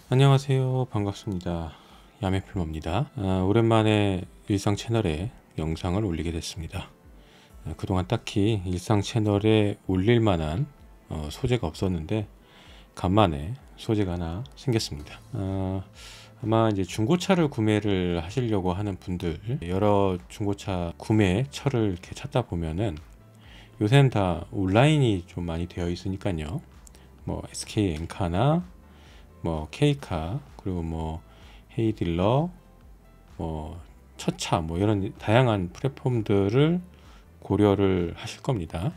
안녕하세요. 반갑습니다. 야매풀머입니다. 오랜만에 일상 채널에 영상을 올리게 됐습니다. 그동안 딱히 일상 채널에 올릴 만한 소재가 없었는데 간만에 소재가 하나 생겼습니다. 아마 이제 중고차를 구매를 하시려고 하는 분들, 여러 중고차 구매 처를 이렇게 찾다 보면은 요새는 다 온라인이 좀 많이 되어 있으니까요. 뭐 SK 엔카나 뭐 K카, 그리고 뭐 헤이딜러, 뭐 첫차, 뭐 이런 다양한 플랫폼들을 고려를 하실 겁니다.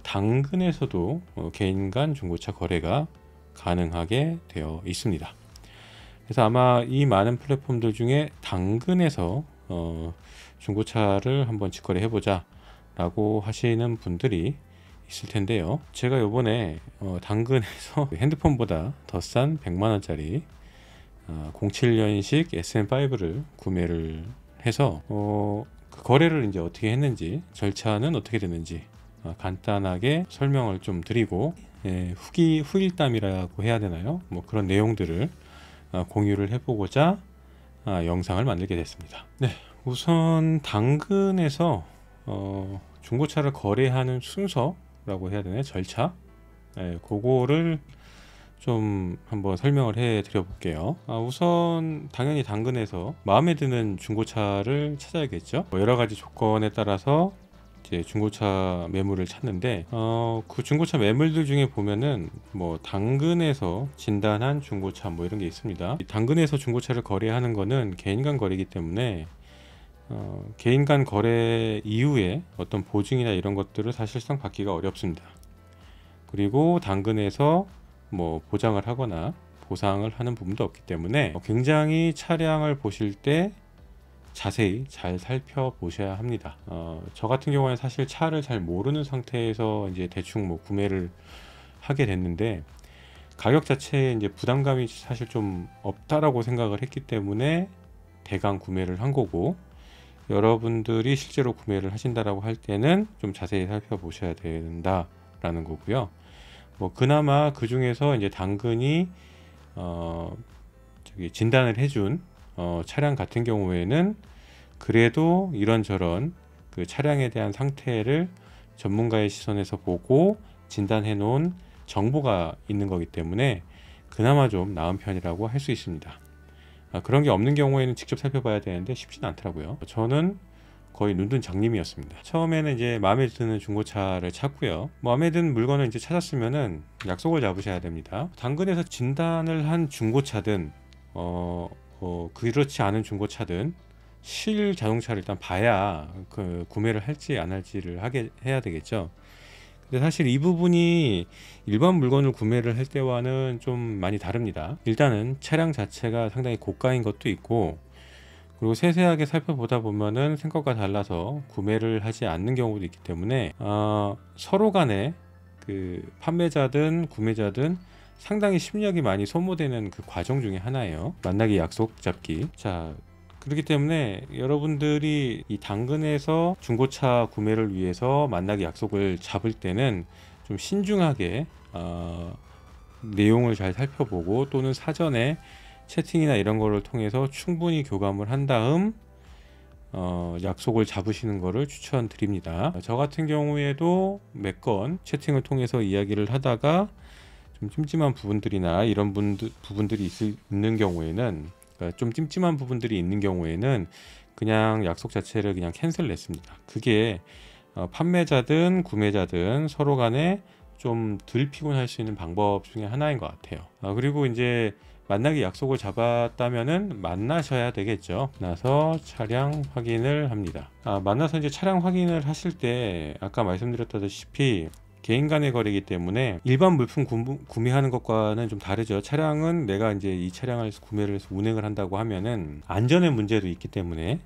당근에서도 개인 간 중고차 거래가 가능하게 되어 있습니다. 그래서 아마 이 많은 플랫폼들 중에 당근에서 중고차를 한번 직거래 해보자 라고 하시는 분들이 있을 텐데요. 제가 요번에 당근에서 핸드폰보다 더 싼 100만원짜리 07년식 SM5를 구매를 해서 그 거래를 이제 어떻게 했는지, 절차는 어떻게 됐는지 간단하게 설명을 좀 드리고, 후일담이라고 해야 되나요? 뭐 그런 내용들을 공유를 해보고자 영상을 만들게 됐습니다. 네, 우선 당근에서 중고차를 거래하는 순서라고 해야 되나요? 절차? 그거를 좀 한번 설명을 해 드려 볼게요. 우선 당연히 당근에서 마음에 드는 중고차를 찾아야겠죠. 여러 가지 조건에 따라서 이제 중고차 매물을 찾는데, 그 중고차 매물들 중에 보면은 뭐 당근에서 진단한 중고차 뭐 이런 게 있습니다. 당근에서 중고차를 거래하는 거는 개인 간 거래이기 때문에 개인 간 거래 이후에 어떤 보증이나 이런 것들을 사실상 받기가 어렵습니다. 그리고 당근에서 뭐 보장을 하거나 보상을 하는 부분도 없기 때문에 굉장히 차량을 보실 때 자세히 잘 살펴보셔야 합니다. 저 같은 경우는 사실 차를 잘 모르는 상태에서 이제 대충 뭐 구매를 하게 됐는데, 가격 자체에 이제 부담감이 사실 좀 없다라고 생각을 했기 때문에 대강 구매를 한 거고, 여러분들이 실제로 구매를 하신다라고 할 때는 좀 자세히 살펴보셔야 된다라는 거고요. 뭐 그나마 그 중에서 이제 당근이 진단을 해준 차량 같은 경우에는 그래도 이런저런 그 차량에 대한 상태를 전문가의 시선에서 보고 진단해 놓은 정보가 있는 거기 때문에 그나마 좀 나은 편이라고 할 수 있습니다. 그런 게 없는 경우에는 직접 살펴봐야 되는데 쉽지는 않더라고요. 저는 거의 눈뜬 장님이었습니다. 처음에는 이제 마음에 드는 중고차를 찾고요. 마음에 드는 물건을 이제 찾았으면은 약속을 잡으셔야 됩니다. 당근에서 진단을 한 중고차든 그렇지 않은 중고차든 실 자동차를 일단 봐야 그 구매를 할지 안 할지를 해야 되겠죠. 근데 사실 이 부분이 일반 물건을 구매를 할 때와는 좀 많이 다릅니다. 일단은 차량 자체가 상당히 고가인 것도 있고, 그리고 세세하게 살펴보다 보면은 생각과 달라서 구매를 하지 않는 경우도 있기 때문에 서로 간에 그 판매자든 구매자든 상당히 심력이 많이 소모되는 그 과정 중에 하나예요. 만나기 약속 잡기. 자, 그렇기 때문에 여러분들이 이 당근에서 중고차 구매를 위해서 만나기 약속을 잡을 때는 좀 신중하게 내용을 잘 살펴보고, 또는 사전에 채팅이나 이런 거를 통해서 충분히 교감을 한 다음 약속을 잡으시는 것을 추천드립니다. 저 같은 경우에도 몇 건 채팅을 통해서 이야기를 하다가 좀 찜찜한 부분들이나 이런 부분들이 있는 경우에는, 그러니까 좀 찜찜한 부분들이 있는 경우에는 그냥 약속 자체를 그냥 캔슬 냈습니다. 그게 판매자든 구매자든 서로 간에 좀 덜 피곤할 수 있는 방법 중에 하나인 것 같아요. 그리고 이제 만나기 약속을 잡았다면은 만나셔야 되겠죠. 만나서 차량 확인을 합니다. 만나서 이제 차량 확인을 하실 때 아까 말씀드렸다시피 개인 간의 거래이기 때문에 일반 물품 구매하는 것과는 좀 다르죠. 차량은 내가 이제 이 차량을 구매를 해서 운행을 한다고 하면은 안전의 문제도 있기 때문에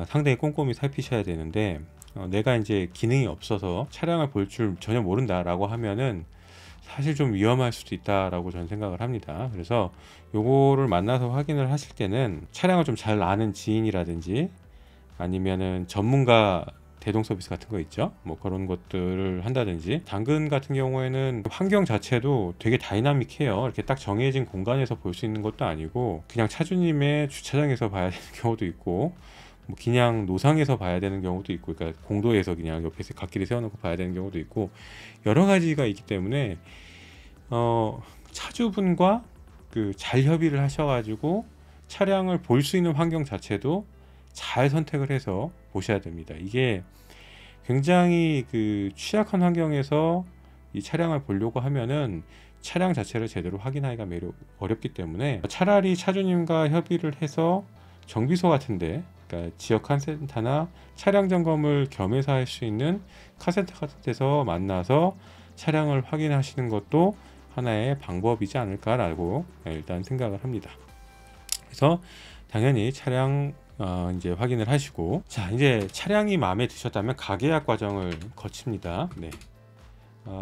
상당히 꼼꼼히 살피셔야 되는데, 내가 이제 기능이 없어서 차량을 볼 줄 전혀 모른다 라고 하면은 사실 좀 위험할 수도 있다라고 저는 생각을 합니다. 그래서 요거를 만나서 확인을 하실 때는 차량을 좀 잘 아는 지인이라든지 아니면은 전문가 대동 서비스 같은 거 있죠. 뭐 그런 것들을 한다든지, 당근 같은 경우에는 환경 자체도 되게 다이나믹해요. 이렇게 딱 정해진 공간에서 볼 수 있는 것도 아니고 그냥 차주님의 주차장에서 봐야 되는 경우도 있고, 뭐 그냥 노상에서 봐야 되는 경우도 있고, 그러니까 공도에서 그냥 옆에서 갓길에 세워놓고 봐야 되는 경우도 있고, 여러 가지가 있기 때문에 차주분과 그 잘 협의를 하셔가지고 차량을 볼 수 있는 환경 자체도 잘 선택을 해서 보셔야 됩니다. 이게 굉장히 그 취약한 환경에서 이 차량을 보려고 하면은 차량 자체를 제대로 확인하기가 매우 어렵기 때문에, 차라리 차주님과 협의를 해서 정비소 같은데, 그러니까 지역 카센터나 차량 점검을 겸해서 할 수 있는 카센터 같은 데서 만나서 차량을 확인하시는 것도 하나의 방법이지 않을까라고 일단 생각을 합니다. 그래서 당연히 차량 이제 확인을 하시고, 자, 이제 차량이 마음에 드셨다면 가계약 과정을 거칩니다. 네.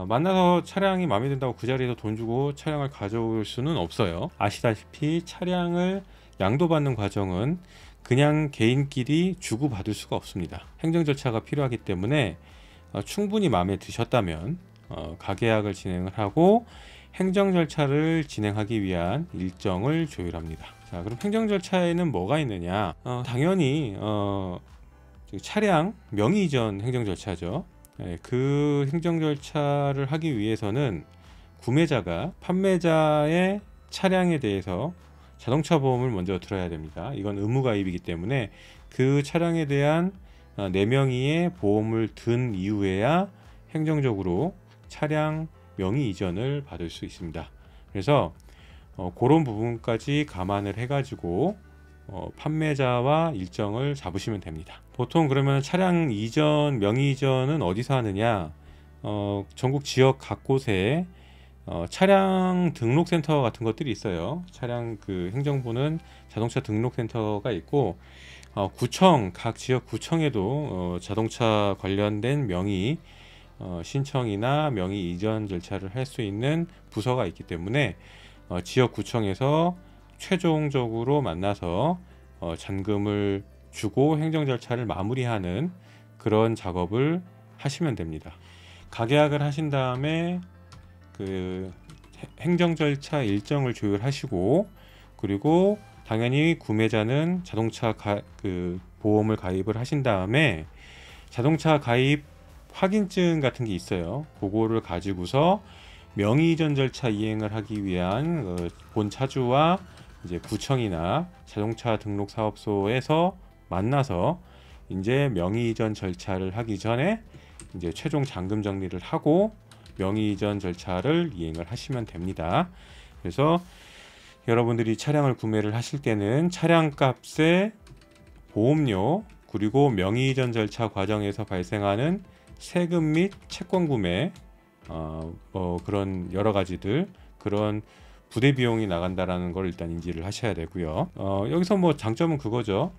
만나서 차량이 마음에 든다고 그 자리에서 돈 주고 차량을 가져올 수는 없어요. 아시다시피 차량을 양도받는 과정은 그냥 개인끼리 주고받을 수가 없습니다. 행정 절차가 필요하기 때문에 충분히 마음에 드셨다면 가계약을 진행을 하고 행정 절차를 진행하기 위한 일정을 조율합니다. 자, 그럼 행정 절차에는 뭐가 있느냐? 당연히 차량 명의 이전 행정 절차죠. 그 행정 절차를 하기 위해서는 구매자가 판매자의 차량에 대해서 자동차 보험을 먼저 들어야 됩니다. 이건 의무 가입이기 때문에 그 차량에 대한 내명의의 보험을 든 이후에야 행정적으로 차량 명의 이전을 받을 수 있습니다. 그래서 그런 부분까지 감안을 해가지고 판매자와 일정을 잡으시면 됩니다. 보통 그러면 차량 이전, 명의 이전은 어디서 하느냐? 전국 지역 각 곳에 차량 등록센터 같은 것들이 있어요. 차량 그 행정부는 자동차 등록센터가 있고, 구청, 각 지역 구청에도 자동차 관련된 명의 신청이나 명의 이전 절차를 할 수 있는 부서가 있기 때문에 지역 구청에서 최종적으로 만나서 잔금을 주고 행정 절차를 마무리하는 그런 작업을 하시면 됩니다. 가계약을 하신 다음에 그 행정 절차 일정을 조율하시고, 그리고 당연히 구매자는 자동차 그 보험을 가입을 하신 다음에 자동차 가입 확인증 같은 게 있어요. 그거를 가지고서 명의 이전 절차 이행을 하기 위한 본 차주와 이제 구청이나 자동차 등록 사업소에서 만나서 이제 명의 이전 절차를 하기 전에 이제 최종 잔금 정리를 하고 명의 이전 절차를 이행을 하시면 됩니다. 그래서 여러분들이 차량을 구매를 하실 때는 차량 값에 보험료, 그리고 명의 이전 절차 과정에서 발생하는 세금 및 채권 구매, 그런 여러 가지들, 그런 부대 비용이 나간다라는 걸 일단 인지를 하셔야 되고요. 여기서 뭐 장점은 그거죠.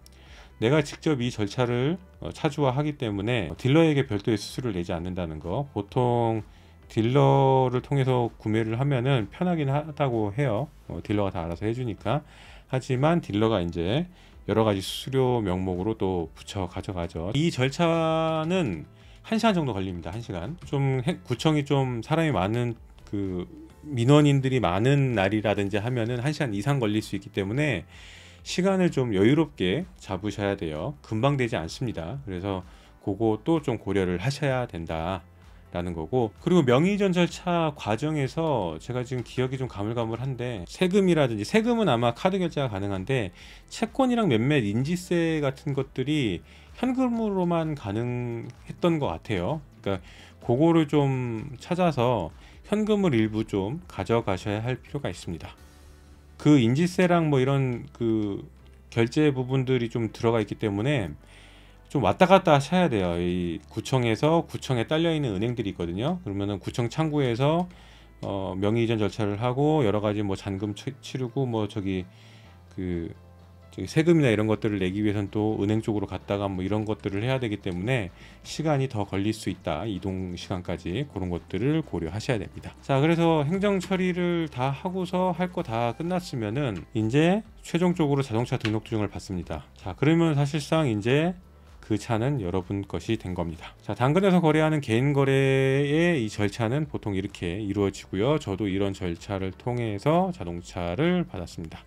내가 직접 이 절차를 차주화하기 때문에 딜러에게 별도의 수수료를 내지 않는다는 거. 보통 딜러를 통해서 구매를 하면은 편하긴 하다고 해요. 딜러가 다 알아서 해주니까. 하지만 딜러가 이제 여러 가지 수수료 명목으로 또 붙여 가져가죠. 이 절차는 1시간 정도 걸립니다. 1시간. 좀 구청이 좀 사람이 많은 그 민원인들이 많은 날이라든지 하면은 1시간 이상 걸릴 수 있기 때문에 시간을 좀 여유롭게 잡으셔야 돼요. 금방 되지 않습니다. 그래서 그것도 좀 고려를 하셔야 된다 라는 거고, 그리고 명의 이전 절차 과정에서 제가 지금 기억이 좀 가물가물한데, 세금이라든지, 세금은 아마 카드 결제가 가능한데 채권이랑 몇몇 인지세 같은 것들이 현금으로만 가능했던 것 같아요. 그러니까 그거를 좀 찾아서 현금을 일부 좀 가져가셔야 할 필요가 있습니다. 그 인지세랑 뭐 이런 그 결제 부분들이 좀 들어가 있기 때문에 좀 왔다 갔다 하셔야 돼요. 이 구청에서, 구청에 딸려 있는 은행들이 있거든요. 그러면은 구청 창구에서 명의 이전 절차를 하고 여러 가지 뭐 잔금 치르고 뭐 저기 세금이나 이런 것들을 내기 위해서는 또 은행 쪽으로 갔다가 뭐 이런 것들을 해야 되기 때문에 시간이 더 걸릴 수 있다. 이동 시간까지 그런 것들을 고려하셔야 됩니다. 자, 그래서 행정 처리를 다 하고서 할 거 다 끝났으면은 이제 최종적으로 자동차 등록증을 받습니다. 자, 그러면 사실상 이제 그 차는 여러분 것이 된 겁니다. 자, 당근에서 거래하는 개인 거래의 이 절차는 보통 이렇게 이루어지고요. 저도 이런 절차를 통해서 자동차를 받았습니다.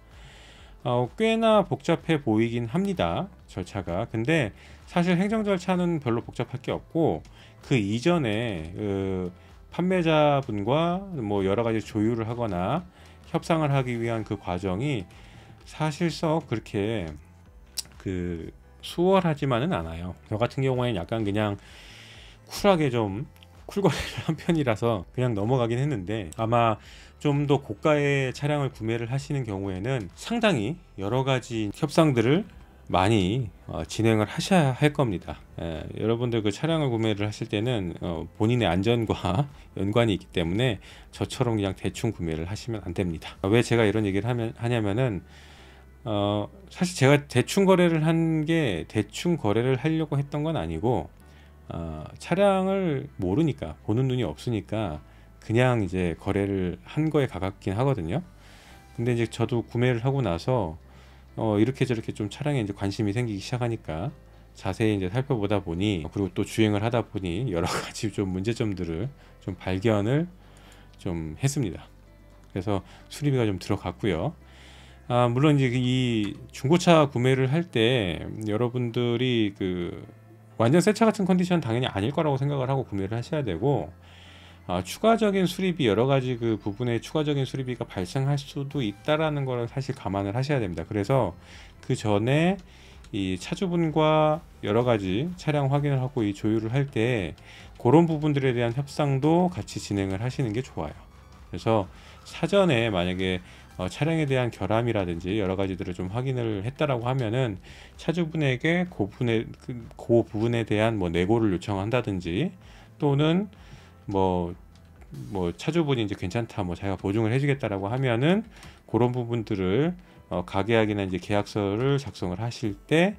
꽤나 복잡해 보이긴 합니다, 절차가. 근데 사실 행정 절차는 별로 복잡할 게 없고, 그 이전에 판매자분과 뭐 여러 가지 조율을 하거나 협상을 하기 위한 그 과정이 사실상 그렇게 수월하지만은 않아요. 저 같은 경우에는 약간 그냥 쿨하게 좀 쿨거래를 한 편이라서 그냥 넘어가긴 했는데, 아마 좀 더 고가의 차량을 구매를 하시는 경우에는 상당히 여러 가지 협상들을 많이 진행을 하셔야 할 겁니다. 여러분들 그 차량을 구매를 하실 때는 본인의 안전과 연관이 있기 때문에 저처럼 그냥 대충 구매를 하시면 안 됩니다. 왜 제가 이런 얘기를 하냐면은 사실 제가 대충 거래를 한 게 대충 거래를 하려고 했던 건 아니고, 차량을 모르니까, 보는 눈이 없으니까 그냥 이제 거래를 한 거에 가깝긴 하거든요. 근데 이제 저도 구매를 하고 나서 이렇게 저렇게 좀 차량에 이제 관심이 생기기 시작하니까 자세히 이제 살펴보다 보니, 그리고 또 주행을 하다 보니 여러 가지 좀 문제점들을 좀 발견을 좀 했습니다. 그래서 수리비가 좀 들어갔고요. 물론 이제 이 중고차 구매를 할 때 여러분들이 완전 새 차 같은 컨디션 당연히 아닐 거라고 생각을 하고 구매를 하셔야 되고, 추가적인 수리비, 여러 가지 그 부분에 추가적인 수리비가 발생할 수도 있다라는 거를 사실 감안을 하셔야 됩니다. 그래서 그 전에 이 차주분과 여러 가지 차량 확인을 하고 이 조율을 할 때 그런 부분들에 대한 협상도 같이 진행을 하시는 게 좋아요. 그래서 사전에 만약에 차량에 대한 결함이라든지 여러 가지들을 좀 확인을 했다라고 하면은 차주분에게 그 부분에 대한 뭐 내고를 요청한다든지, 또는 뭐 차주분이 이제 괜찮다, 뭐 자기가 보증을 해주겠다라고 하면은 그런 부분들을 가계약이나 이제 계약서를 작성을 하실 때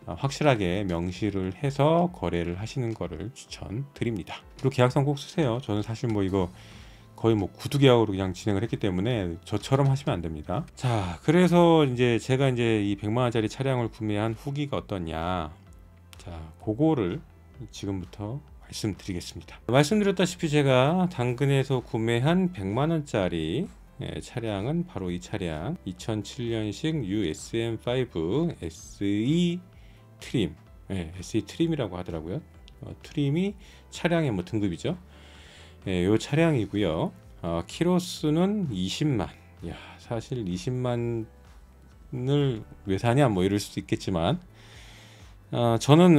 확실하게 명시를 해서 거래를 하시는 거를 추천드립니다. 그리고 계약서 꼭 쓰세요. 저는 사실 뭐 이거 거의 뭐 구두 계약으로 그냥 진행을 했기 때문에 저처럼 하시면 안 됩니다. 자, 그래서 이제 제가 이제 이 100만 원짜리 차량을 구매한 후기가 어떠냐, 자, 그거를 지금부터 말씀드리겠습니다. 말씀드렸다시피 제가 당근에서 구매한 100만 원짜리 차량은 바로 이 차량, 2007년식 USM5 SE 트림, SE 트림이라고 하더라고요. 트림이 차량의 뭐 등급이죠. 요 차량이고요. 키로수는 20만. 야, 사실 20만을 왜 사냐 뭐 이럴 수도 있겠지만, 저는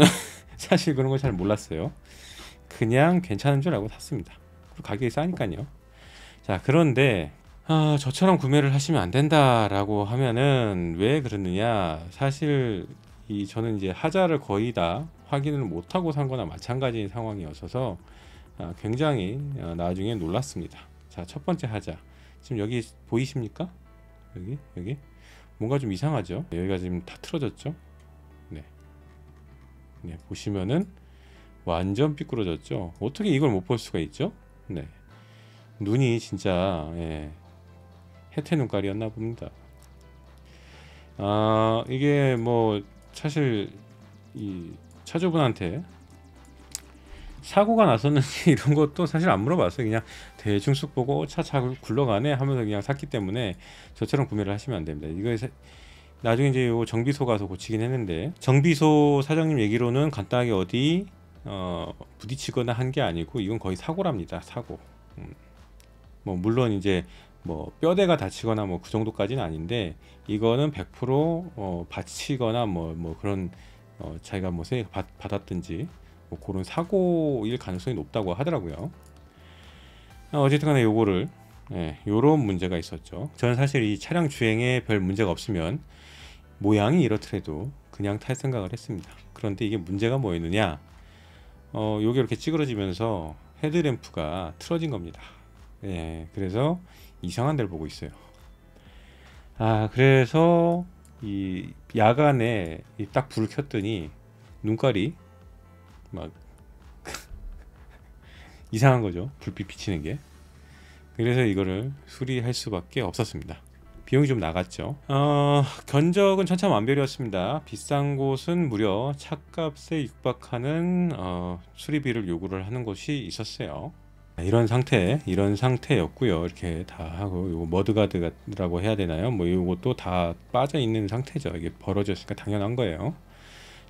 사실 그런 걸 잘 몰랐어요. 그냥 괜찮은 줄 알고 샀습니다. 그리고 가격이 싸니까요. 자, 그런데 저처럼 구매를 하시면 안 된다라고 하면은 왜 그러느냐, 사실 저는 이제 하자를 거의 다 확인을 못하고 산 거나 마찬가지인 상황이어서 굉장히 나중에 놀랐습니다. 자, 첫 번째 하자, 지금 여기 보이십니까? 여기 뭔가 좀 이상하죠? 여기가 지금 다 틀어졌죠? 네, 보시면은 완전 삐뚤어졌죠. 어떻게 이걸 못 볼 수가 있죠? 네, 눈이 진짜 혜태 눈깔이었나 봅니다. 이게 뭐 사실 이 차주분한테 사고가 났었는지 이런 것도 사실 안 물어봤어요. 그냥 대충 쑥 보고 차 굴러가네 하면서 그냥 샀기 때문에 저처럼 구매를 하시면 안 됩니다. 이거 나중에 이제 요 정비소 가서 고치긴 했는데, 정비소 사장님 얘기로는 간단하게 어디 부딪히거나 한 게 아니고 이건 거의 사고랍니다. 사고. 뭐 물론 이제 뭐 뼈대가 다치거나 뭐 그 정도까지는 아닌데, 이거는 100% 받치거나 뭐 그런 자기가 뭐 세게 받았든지 뭐 그런 사고일 가능성이 높다고 하더라고요. 어쨌든 간에 요거를 요런 문제가 있었죠. 저는 사실 이 차량 주행에 별 문제가 없으면 모양이 이렇더라도 그냥 탈 생각을 했습니다. 그런데 이게 문제가 뭐였느냐, 요게 이렇게 찌그러지면서 헤드램프가 틀어진 겁니다. 그래서 이상한 데를 보고 있어요. 그래서 이 야간에 딱 불을 켰더니 눈깔이 막 이상한 거죠. 불빛 비치는 게. 그래서 이거를 수리할 수밖에 없었습니다. 비용이 좀 나갔죠. 견적은 천차만별이었습니다. 비싼 곳은 무려 차값에 육박하는 수리비를 요구를 하는 곳이 있었어요. 이런 상태였고요. 이렇게 다 하고, 요거 머드가드라고 해야 되나요? 뭐 요것도 다 빠져 있는 상태죠. 이게 벌어졌으니까 당연한 거예요.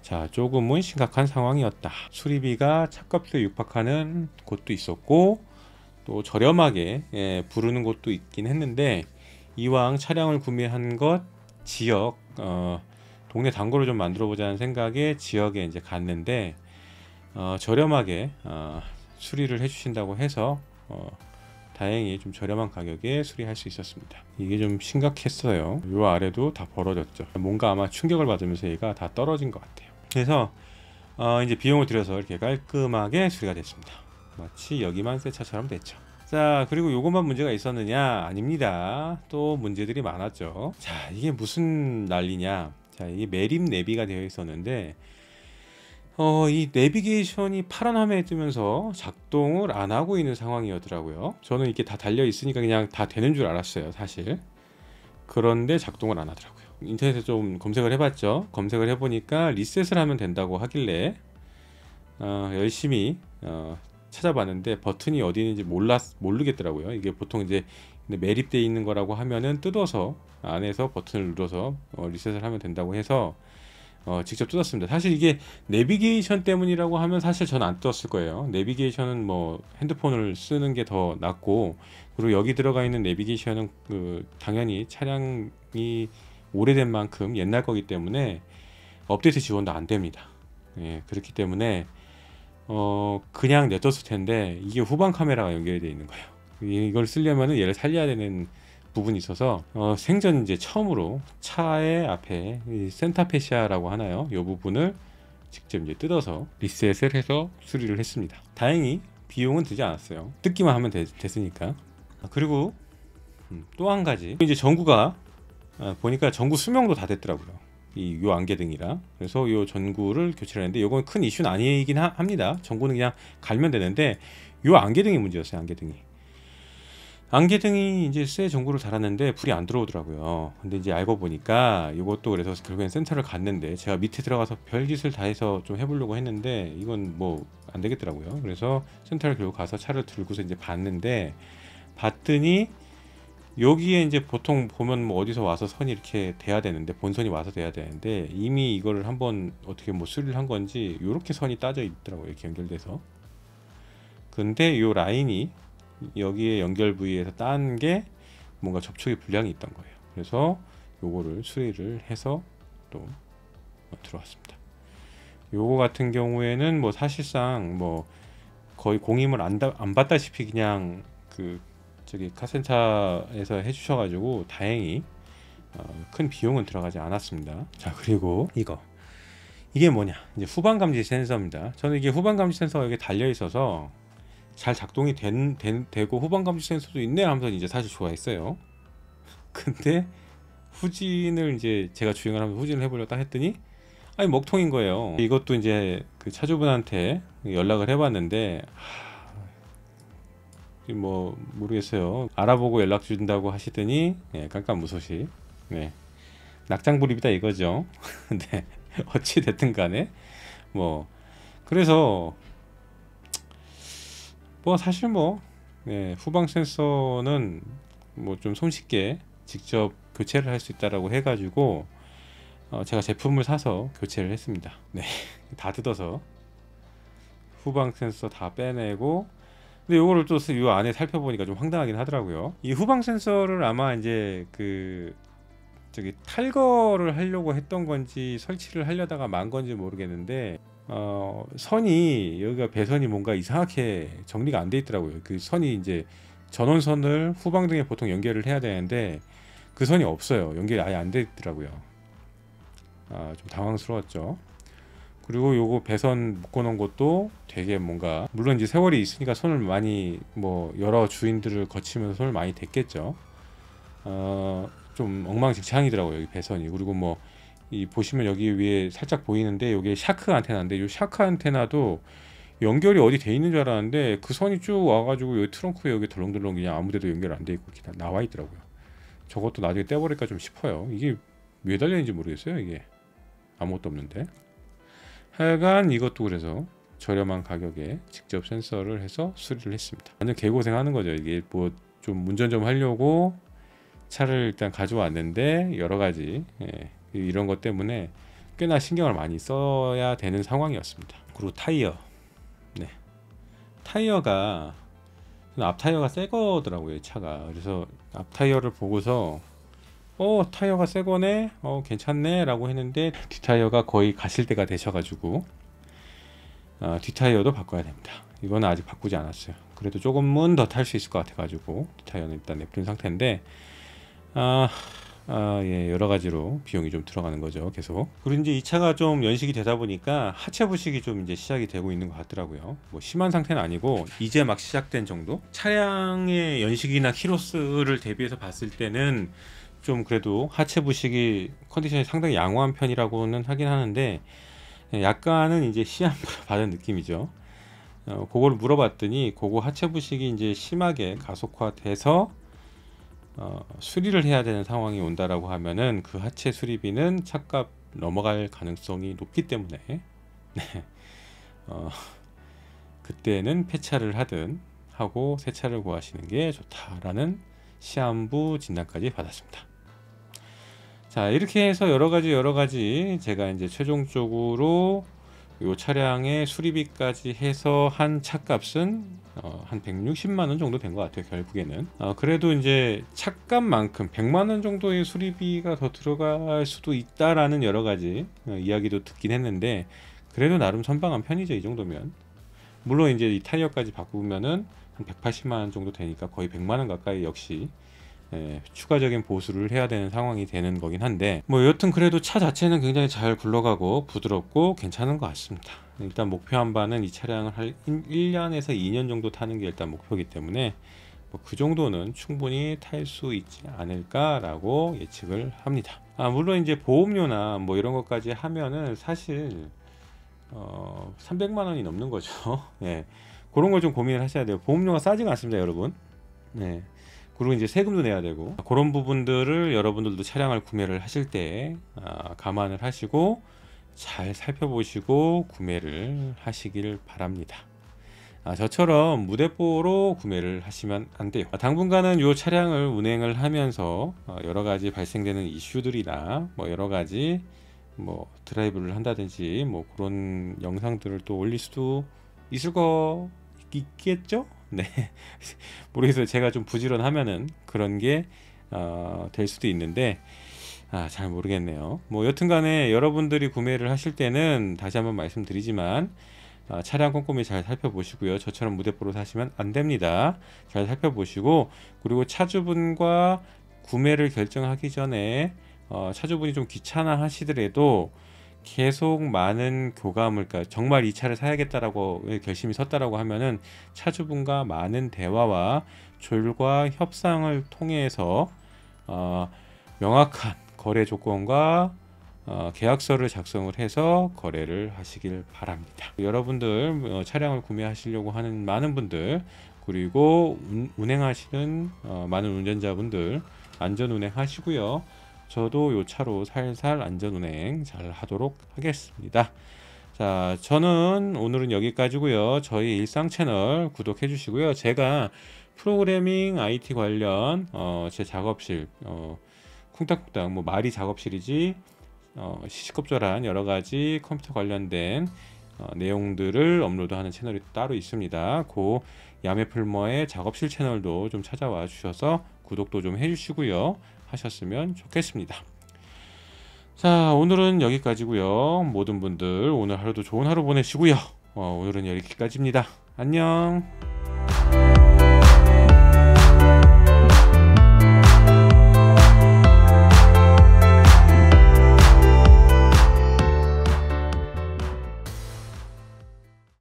자, 조금은 심각한 상황이었다. 수리비가 차값에 육박하는 곳도 있었고, 또 저렴하게 부르는 곳도 있긴 했는데, 이왕 차량을 구매한 것 지역 동네 단골을 좀 만들어 보자는 생각에 지역에 이제 갔는데, 저렴하게 수리를 해주신다고 해서 다행히 좀 저렴한 가격에 수리할 수 있었습니다. 이게 좀 심각했어요. 요 아래도 다 벌어졌죠. 뭔가 아마 충격을 받으면서 얘가 다 떨어진 것 같아요. 그래서 이제 비용을 들여서 이렇게 깔끔하게 수리가 됐습니다. 마치 여기만 새 차처럼 됐죠. 자, 그리고 요것만 문제가 있었느냐? 아닙니다. 또 문제들이 많았죠. 자, 이게 무슨 난리냐? 자, 이게 매립 내비가 되어 있었는데 이 내비게이션이 파란 화면에 뜨면서 작동을 안 하고 있는 상황이었더라고요. 저는 이게 다 달려 있으니까 그냥 다 되는 줄 알았어요, 사실. 그런데 작동을 안 하더라고요. 인터넷에 좀 검색을 해봤죠. 검색을 해보니까 리셋을 하면 된다고 하길래 열심히 찾아봤는데 버튼이 어디 있는지 모르겠더라고요. 이게 보통 이제 매립되어 있는 거라고 하면은 뜯어서 안에서 버튼을 눌러서 리셋을 하면 된다고 해서 직접 뜯었습니다. 사실 이게 내비게이션 때문이라고 하면 사실 전 안 뜯었을 거예요. 내비게이션은 뭐 핸드폰을 쓰는 게 더 낫고, 그리고 여기 들어가 있는 내비게이션은 당연히 차량이 오래된 만큼 옛날 거기 때문에 업데이트 지원도 안 됩니다. 예, 그렇기 때문에 그냥 냅뒀을 텐데 이게 후방 카메라가 연결이 되어 있는 거예요. 이걸 쓰려면은 얘를 살려야 되는 부분이 있어서 생전 이제 처음으로 차의 앞에 이 센터페시아라고 하나요? 이 부분을 직접 이제 뜯어서 리셋을 해서 수리를 했습니다. 다행히 비용은 들지 않았어요. 뜯기만 하면 됐으니까. 그리고 또 한 가지, 이제 전구가 보니까 전구 수명도 다 됐더라고요. 요 안개등이라. 그래서 요 전구를 교체를 했는데 요건 큰 이슈는 아니긴 합니다. 전구는 그냥 갈면 되는데 요 안개등이 문제였어요. 안개등이 이제 새 전구를 달았는데 불이 안 들어오더라고요. 근데 이제 알고 보니까 이것도, 그래서 결국엔 센터를 갔는데 제가 밑에 들어가서 별짓을 다 해서 좀 해보려고 했는데 이건 뭐 안 되겠더라고요. 그래서 센터를 결국 가서 차를 들고서 이제 봤더니 여기에 이제 보통 보면 뭐 어디서 와서 선이 이렇게 돼야 되는데, 본선이 와서 돼야 되는데 이미 이거를 한번 어떻게 뭐 수리를 한 건지 이렇게 선이 따져 있더라고요. 이렇게 연결돼서. 근데 요 라인이 여기에 연결 부위에서 딴 게 뭔가 접촉이 불량이 있던 거예요. 그래서 요거를 수리를 해서 또 들어왔습니다. 요거 같은 경우에는 뭐 사실상 뭐 거의 공임을 안 받다시피 그냥 저기 카센터에서 해주셔가지고 다행히 큰 비용은 들어가지 않았습니다. 자, 그리고 이게 뭐냐, 이제 후방 감지 센서입니다. 저는 이게 후방 감지 센서가 여기 달려 있어서 잘 작동이 되고 후방 감지 센서도 있네 하면서 이제 사실 좋아했어요. 근데 후진을 이제 제가 주행을 하면서 후진을 해보려고 딱 했더니 아니 먹통인 거예요. 이것도 이제 그 차주분한테 연락을 해봤는데 뭐 모르겠어요. 알아보고 연락 준다고 하시더니 깜깜무소식 낙장불입이다 이거죠. 근데 어찌 됐든 간에 뭐 그래서 뭐 사실 뭐 후방 센서는 뭐 좀 손쉽게 직접 교체를 할 수 있다라고 해가지고 제가 제품을 사서 교체를 했습니다. 다 뜯어서 후방 센서 다 빼내고. 근데 요거를 또 요 안에 살펴보니까 좀 황당하긴 하더라고요. 이 후방 센서를 아마 이제 저기 탈거를 하려고 했던 건지 설치를 하려다가 만 건지 모르겠는데 선이 여기가 배선이 뭔가 이상하게 정리가 안 돼 있더라고요. 그 선이 이제 전원선을 후방등에 보통 연결을 해야 되는데 그 선이 없어요. 연결이 아예 안 돼 있더라고요. 좀 당황스러웠죠. 그리고 요거 배선 묶어놓은 것도 되게 뭔가, 물론 이제 세월이 있으니까 손을 많이 뭐 여러 주인들을 거치면서 손을 많이 댔겠죠. 좀 엉망진창이더라고요, 여기 배선이. 그리고 뭐 이 보시면 여기 위에 살짝 보이는데 이게 샤크 안테나인데, 이 샤크 안테나도 연결이 어디 돼 있는 줄 알았는데 그 선이 쭉 와가지고 여기 트렁크에 여기 덜렁덜렁 그냥 아무데도 연결 안 돼 있고 이렇게 나와 있더라고요. 저것도 나중에 떼버릴까 좀 싶어요. 이게 왜 달려있는지 모르겠어요. 이게 아무것도 없는데. 하여간 이것도 그래서 저렴한 가격에 직접 센서를 해서 수리를 했습니다. 완전 개고생하는 거죠. 이게 뭐 좀 운전 좀 하려고 차를 일단 가져왔는데 여러가지 이런 것 때문에 꽤나 신경을 많이 써야 되는 상황이었습니다. 그리고 타이어, 네, 타이어가 앞 타이어가 새 거더라고요, 이 차가. 그래서 앞 타이어를 보고서 타이어가 새 거네, 괜찮네 라고 했는데 뒷 타이어가 거의 가실 때가 되셔가지고 뒷 타이어도 바꿔야 됩니다. 이거는 아직 바꾸지 않았어요. 그래도 조금은 더 탈 수 있을 것 같아가지고 뒷 타이어는 일단 냅둔 상태인데 예, 여러 가지로 비용이 좀 들어가는 거죠, 계속. 그리고 이제 이 차가 좀 연식이 되다 보니까 하체 부식이 좀 이제 시작이 되고 있는 것 같더라고요. 뭐 심한 상태는 아니고 이제 막 시작된 정도. 차량의 연식이나 키로수를 대비해서 봤을 때는 좀 그래도 하체 부식이 컨디션이 상당히 양호한 편이라고는 하긴 하는데 약간은 이제 시한부를 받은 느낌이죠. 그걸 물어봤더니 그거 하체 부식이 이제 심하게 가속화돼서 수리를 해야 되는 상황이 온다라고 하면은 그 하체 수리비는 차값 넘어갈 가능성이 높기 때문에 네. 그때는 폐차를 하든 하고 새 차를 구하시는 게 좋다라는 시한부 진단까지 받았습니다. 자, 이렇게 해서 여러가지 제가 이제 최종적으로 이 차량의 수리비까지 해서 한 차값은 한 160만원 정도 된 것 같아요, 결국에는. 그래도 이제 차값만큼 100만원 정도의 수리비가 더 들어갈 수도 있다라는 여러가지 이야기도 듣긴 했는데, 그래도 나름 선방한 편이죠, 이 정도면. 물론 이제 이 타이어까지 바꾸면은 한 180만원 정도 되니까 거의 100만원 가까이 역시 추가적인 보수를 해야 되는 상황이 되는 거긴 한데, 뭐 여튼 그래도 차 자체는 굉장히 잘 굴러가고 부드럽고 괜찮은 것 같습니다. 일단 목표한 바는 이 차량을 한 1년에서 2년 정도 타는 게 일단 목표이기 때문에 뭐 그 정도는 충분히 탈 수 있지 않을까 라고 예측을 합니다. 물론 이제 보험료나 뭐 이런 것까지 하면은 사실 300만원이 넘는 거죠. 예, 그런 걸 좀 고민을 하셔야 돼요. 보험료가 싸지가 않습니다, 여러분. 네. 그리고 이제 세금도 내야 되고, 그런 부분들을 여러분들도 차량을 구매를 하실 때 감안을 하시고 잘 살펴보시고 구매를 하시길 바랍니다. 저처럼 무대뽀로 구매를 하시면 안 돼요. 당분간은 이 차량을 운행을 하면서 여러 가지 발생되는 이슈들이나 뭐 여러 가지 뭐 드라이브를 한다든지 뭐 그런 영상들을 또 올릴 수도 있을 거 있겠죠? 네. 모르겠어요. 제가 좀 부지런하면은 그런 게 될 수도 있는데 잘 모르겠네요. 뭐 여튼간에 여러분들이 구매를 하실 때는 다시 한번 말씀드리지만 차량 꼼꼼히 잘 살펴보시고요. 저처럼 무대뽀로 사시면 안 됩니다. 잘 살펴보시고, 그리고 차주분과 구매를 결정하기 전에 차주분이 좀 귀찮아 하시더라도 계속 많은 교감을, 그러니까 정말 이 차를 사야겠다라고 결심이 섰다라고 하면은 차주분과 많은 대화와 조율과 협상을 통해서 명확한 거래 조건과 계약서를 작성을 해서 거래를 하시길 바랍니다. 여러분들 차량을 구매하시려고 하는 많은 분들, 그리고 운행하시는 많은 운전자분들 안전 운행하시고요. 저도 요 차로 살살 안전운행 잘 하도록 하겠습니다. 자, 저는 오늘은 여기까지고요. 저희 일상 채널 구독해 주시고요. 제가 프로그래밍 IT 관련 제 작업실 쿵딱쿵딱 뭐 말이 작업실이지 시시겁절한 여러가지 컴퓨터 관련된 내용들을 업로드하는 채널이 따로 있습니다. 그 야매풀머의 작업실 채널도 좀 찾아와 주셔서 구독도 좀 해주시고요. 하셨으면 좋겠습니다. 자, 오늘은 여기까지고요. 모든 분들 오늘 하루도 좋은 하루 보내시고요. 오늘은 여기까지입니다. 안녕.